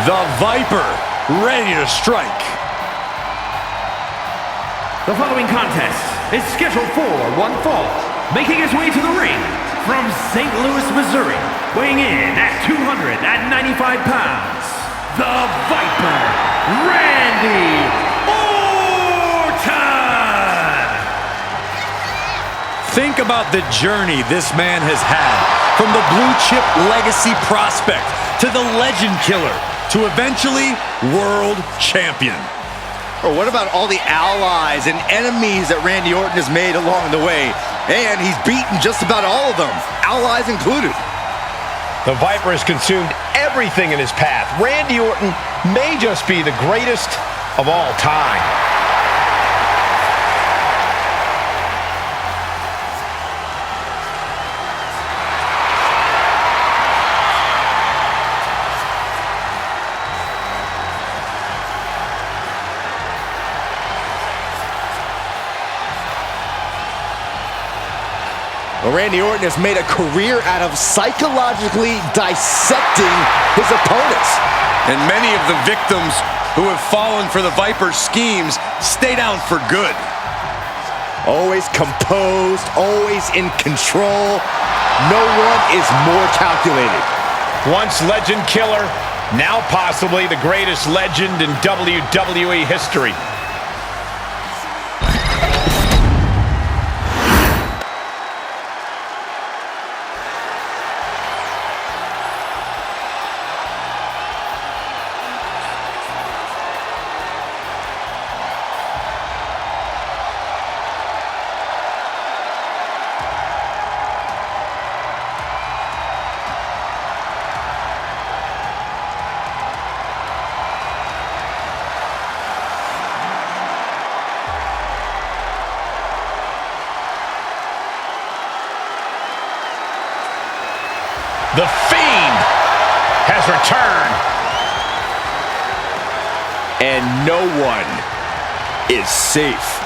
The Viper, ready to strike. The following contest is scheduled for one fall. Making his way to the ring from St. Louis, Missouri, weighing in at 295 pounds, the Viper, Randy Orton! Think about the journey this man has had, from the blue chip legacy prospect to the legend killer to eventually world champion. Or what about all the allies and enemies that Randy Orton has made along the way? And he's beaten just about all of them, allies included. The Viper has consumed everything in his path. Randy Orton may just be the greatest of all time. Well, Randy Orton has made a career out of psychologically dissecting his opponents. And many of the victims who have fallen for the Viper's schemes stay down for good. Always composed, always in control. No one is more calculated. Once legend killer, now possibly the greatest legend in WWE history. The Fiend has returned. And no one is safe.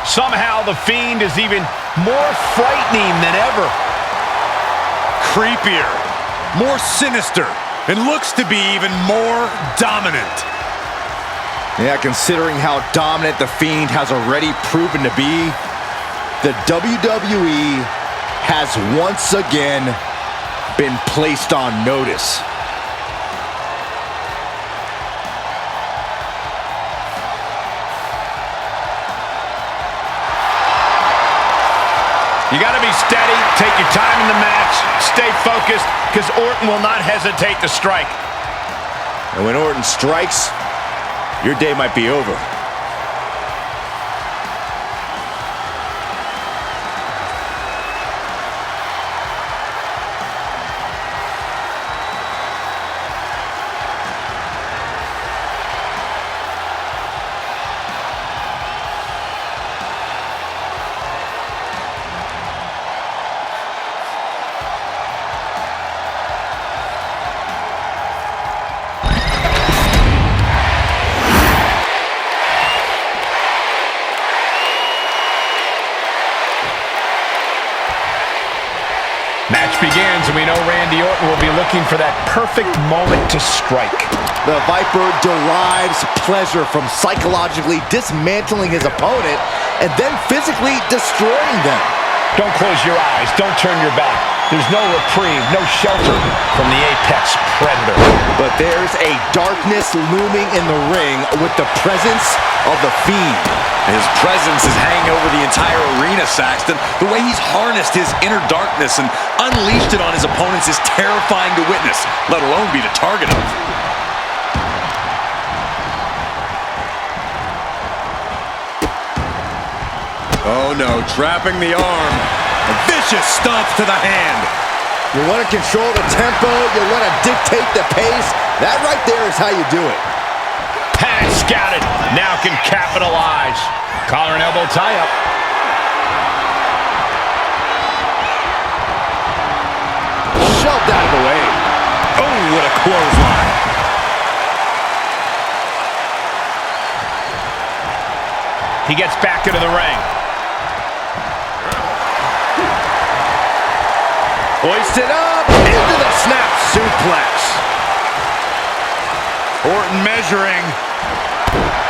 Somehow the Fiend is even more frightening than ever. Creepier, more sinister, and looks to be even more dominant. Yeah, considering how dominant the Fiend has already proven to be, the WWE has once again been placed on notice. You got to be steady, take your time in the match, stay focused, because Orton will not hesitate to strike. And when Orton strikes, your day might be over. Match begins, and we know Randy Orton will be looking for that perfect moment to strike. The Viper derives pleasure from psychologically dismantling his opponent and then physically destroying them. Don't close your eyes. Don't turn your back. There's no reprieve, no shelter from the apex predator. But there's a darkness looming in the ring with the presence of the Fiend. His presence is hanging over the entire arena, Saxton. The way he's harnessed his inner darkness and unleashed it on his opponents is terrifying to witness, let alone be the target of. Oh no, trapping the arm. A vicious stomp to the hand. You want to control the tempo, you want to dictate the pace. That right there is how you do it. Had it scouted, now can capitalize. Collar and elbow tie-up. Shoved out of the way. Oh, what a clothesline. He gets back into the ring. Hoisted up, into the snap suplex. Orton measuring.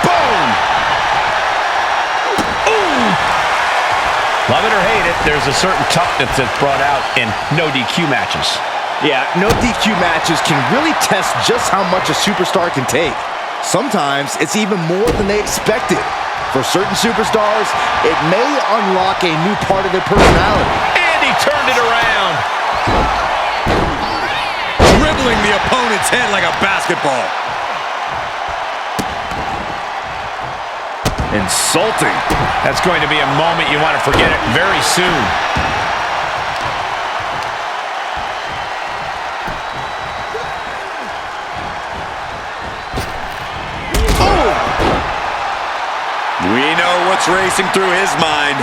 Boom! Ooh! Love it or hate it, there's a certain toughness that's brought out in no DQ matches. Yeah, no DQ matches can really test just how much a superstar can take. Sometimes it's even more than they expected. For certain superstars, it may unlock a new part of their personality. And he turned it around. Dribbling the opponent's head like a basketball. Insulting. That's going to be a moment you want to forget it very soon. Oh! We know what's racing through his mind.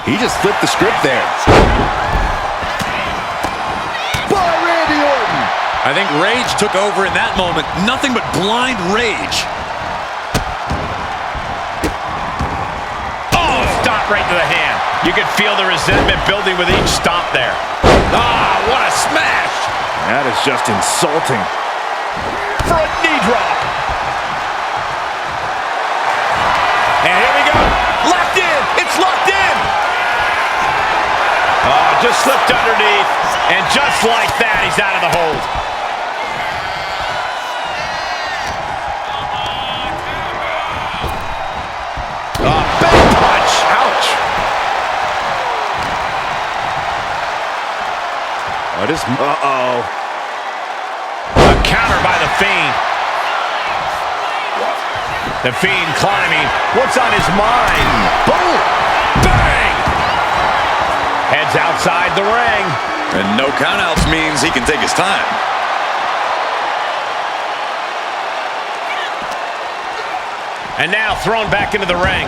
He just flipped the script there. By Randy Orton. I think rage took over in that moment. Nothing but blind rage. Oh, stomp right to the hand. You could feel the resentment building with each stomp there. Ah, what a smash! That is just insulting. Front knee drop. And here we go. Locked in. It's locked in. Oh, just slipped underneath. And just like that, he's out of the hold. Oh, big punch. Ouch. What is... Uh-oh. A counter by the Fiend. The Fiend climbing. What's on his mind? Boom! Bang! Heads outside the ring. And no countouts means he can take his time. And now thrown back into the ring.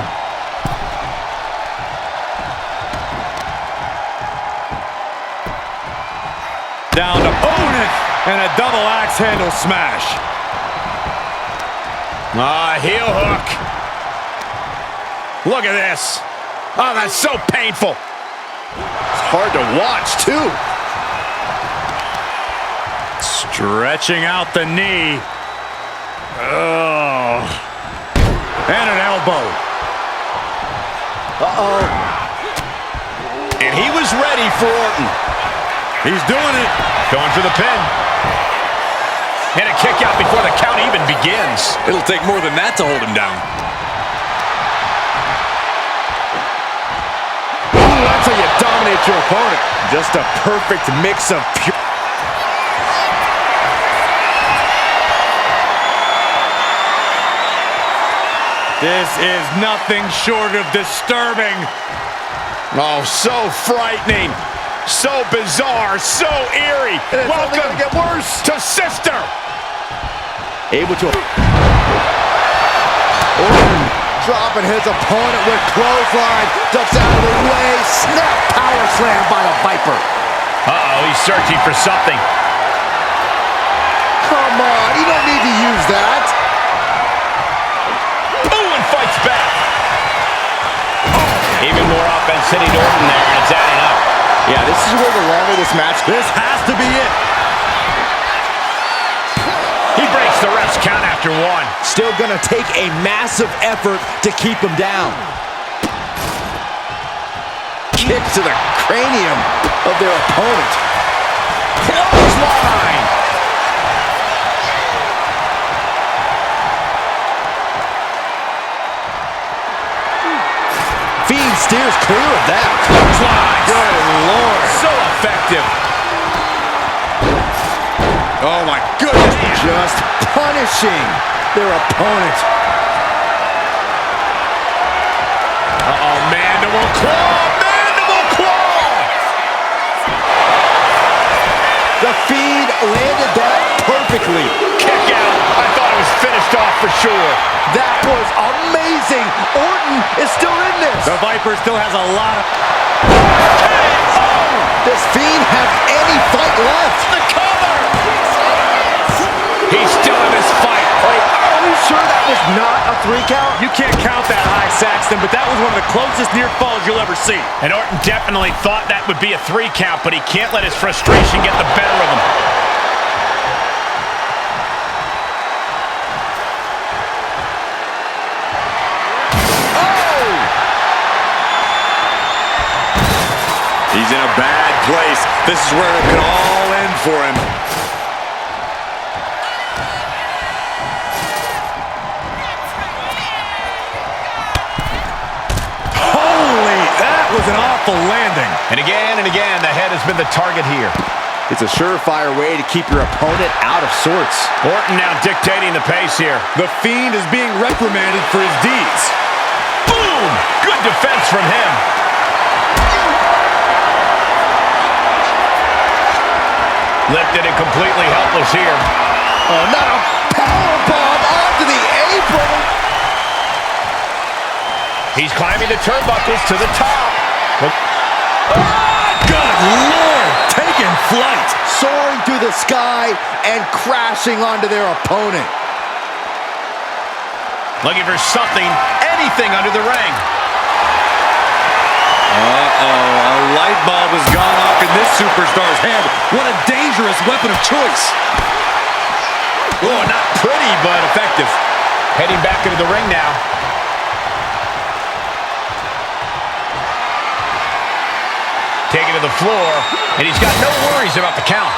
Down to opponent. And a double axe handle smash. Ah, heel hook. Look at this. Oh, that's so painful. It's hard to watch, too. Stretching out the knee. Oh. And an elbow. Uh-oh. And he was ready for Orton. He's doing it. Going for the pin. And a kick out before the count even begins. It'll take more than that to hold him down. Ooh, that's how you dominate your opponent. Just a perfect mix of pure... This is nothing short of disturbing. Oh, so frightening. So bizarre. So eerie. Welcome to get worse. to Sister. Able to... Orton dropping his opponent with clothesline. Ducks out of the way. Snap power slam by the Viper. Uh-oh, he's searching for something. Come on, you don't need to use that. Ooh, and fights back. Even more offense hitting Orton there, and it's adding up. Yeah, this is where the longer this match... This has to be it. He breaks the ref's count after one. Still gonna take a massive effort to keep him down. kicks to the cranium of their opponent. Clothesline! Fiend steers clear of that. Clothesline! Good Lord. So effective. Oh my goodness. Just punishing their opponent. Uh-oh, mandible claw! Mandible claw! The Fiend landed that perfectly. Kick out. I thought it was finished off for sure. That was amazing. Orton is still in this. The Viper still has a lot of... Does Fiend have any fight left? The cover! He's still in this fight. Wait, are we sure that was not a 3 count? You can't count that high, Saxton, but that was one of the closest near falls you'll ever see. And Orton definitely thought that would be a 3 count, but he can't let his frustration get the better of him. He's in a bad place. This is where it could all end for him. Holy, that was an awful landing. And again, the head has been the target here. It's a surefire way to keep your opponent out of sorts. Orton now dictating the pace here. The Fiend is being reprimanded for his deeds. Boom! Good defense from him. Lifted and completely helpless here. Oh, not a powerbomb onto the apron. He's climbing the turnbuckles to the top. Good Lord, taking flight. Soaring through the sky and crashing onto their opponent. Looking for something, anything under the ring. Uh-oh, a light bulb has gone off in this superstar's head. What a dangerous weapon of choice. Oh, not pretty, but effective. Heading back into the ring now. Taken to the floor, and he's got no worries about the count.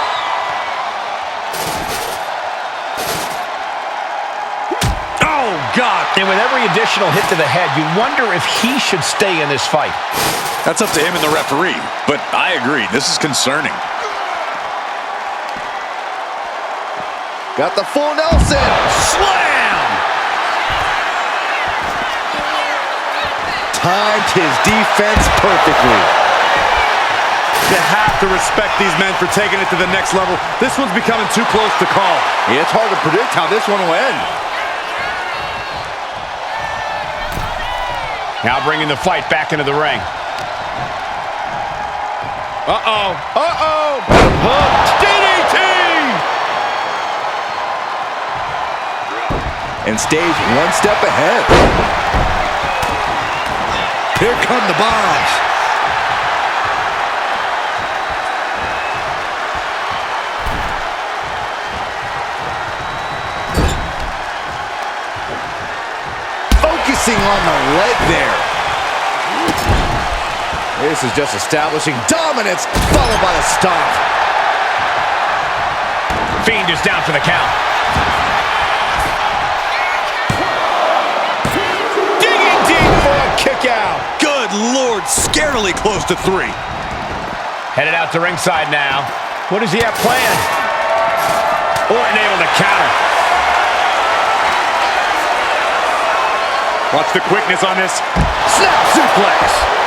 Oh, God. And with every additional hit to the head, you wonder if he should stay in this fight. That's up to him and the referee, but I agree. This is concerning. Got the full Nelson. Slam! Timed his defense perfectly. You have to respect these men for taking it to the next level. This one's becoming too close to call. It's hard to predict how this one will end. Now bringing the fight back into the ring. Uh-oh. Uh-oh. DDT! And stays one step ahead. Here come the bombs. Focusing on the leg there. This is just establishing dominance, followed by a stomp. Fiend is down for the count. Digging deep for a kick out. Good Lord, scarily close to 3. Headed out to ringside now. What does he have planned? Orton able to counter. Watch the quickness on this. Snap suplex.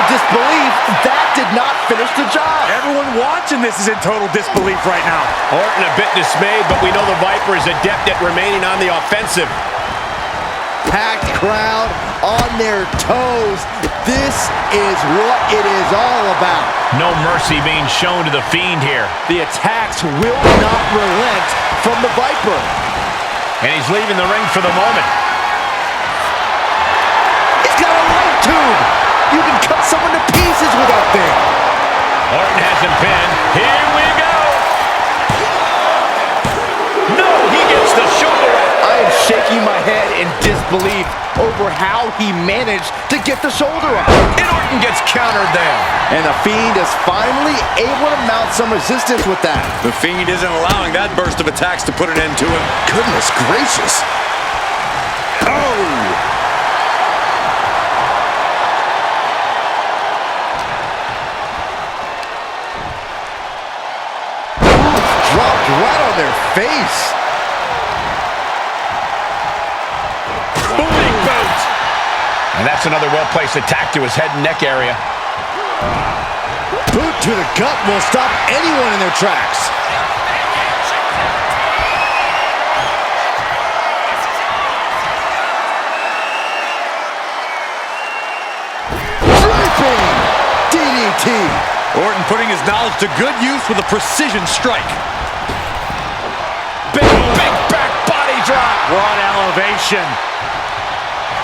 Disbelief, that did not finish the job. Everyone watching this is in total disbelief right now. Orton a bit dismayed, but we know the Viper is adept at remaining on the offensive. Packed crowd on their toes. This is what it is all about. No mercy being shown to the Fiend here. The attacks will not relent from the Viper. And he's leaving the ring for the moment. He's got a light tube. You can cut someone to pieces with that thing. Orton has him pinned. Here we go. No, he gets the shoulder up. I am shaking my head in disbelief over how he managed to get the shoulder up. And Orton gets countered there. And the Fiend is finally able to mount some resistance with that. The Fiend isn't allowing that burst of attacks to put an end to him. Goodness gracious. Oh! Dropped right on their face. Booting boot. And that's another well-placed attack to his head and neck area. Boot to the gut will stop anyone in their tracks. Draping DDT. Orton putting his knowledge to good use with a precision strike. Big back body drop. What elevation.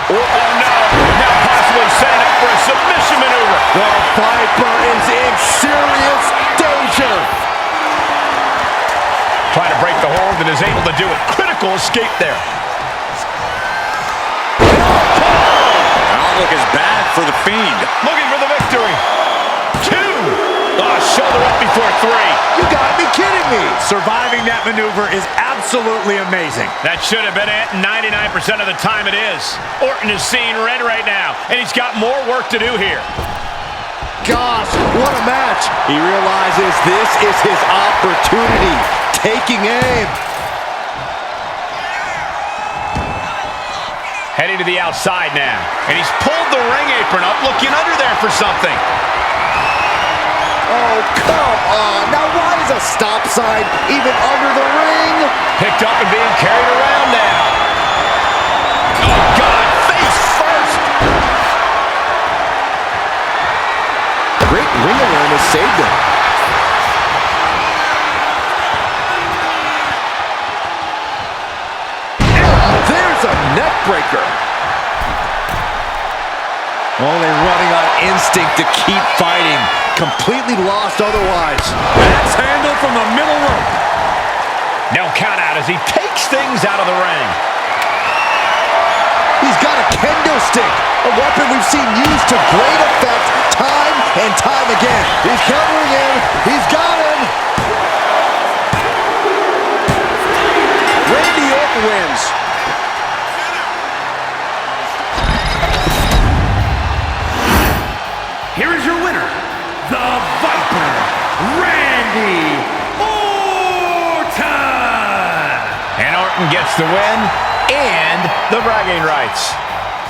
Oh, no. Now possibly setting up for a submission maneuver. The Viper is in serious danger. Trying to break the hold and is able to do it. Critical escape there. Outlook is bad for the Fiend. Looking for the victory. 2. Oh, shoulder up before 3. You gotta be kidding me. Surviving that maneuver is absolutely amazing. That should have been it. 99% of the time it is. Orton is seeing red right now, and he's got more work to do here. Gosh, what a match. He realizes this is his opportunity. Taking aim. Heading to the outside now, and he's pulled the ring apron up, looking under there for something. Oh, come on. Now, why is a stop sign even under the ring? Picked up and being carried around now. Oh, God, face first. Great ring awareness saved him. And there's a neck breaker. Only running on instinct to keep fighting. Completely lost otherwise. That's handled from the middle rope. No count out as he takes things out of the ring. He's got a kendo stick, a weapon we've seen used to great effect time and time again. He's countering him. He's got him. Randy Orton wins. Here is your winner, the Viper, Randy Orton! And Orton gets the win and the bragging rights.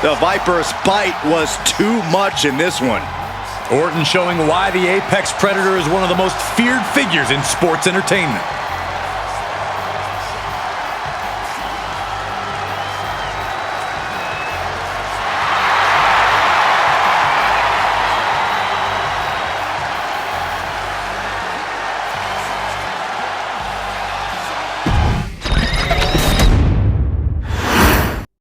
The Viper's bite was too much in this one. Orton showing why the Apex Predator is one of the most feared figures in sports entertainment.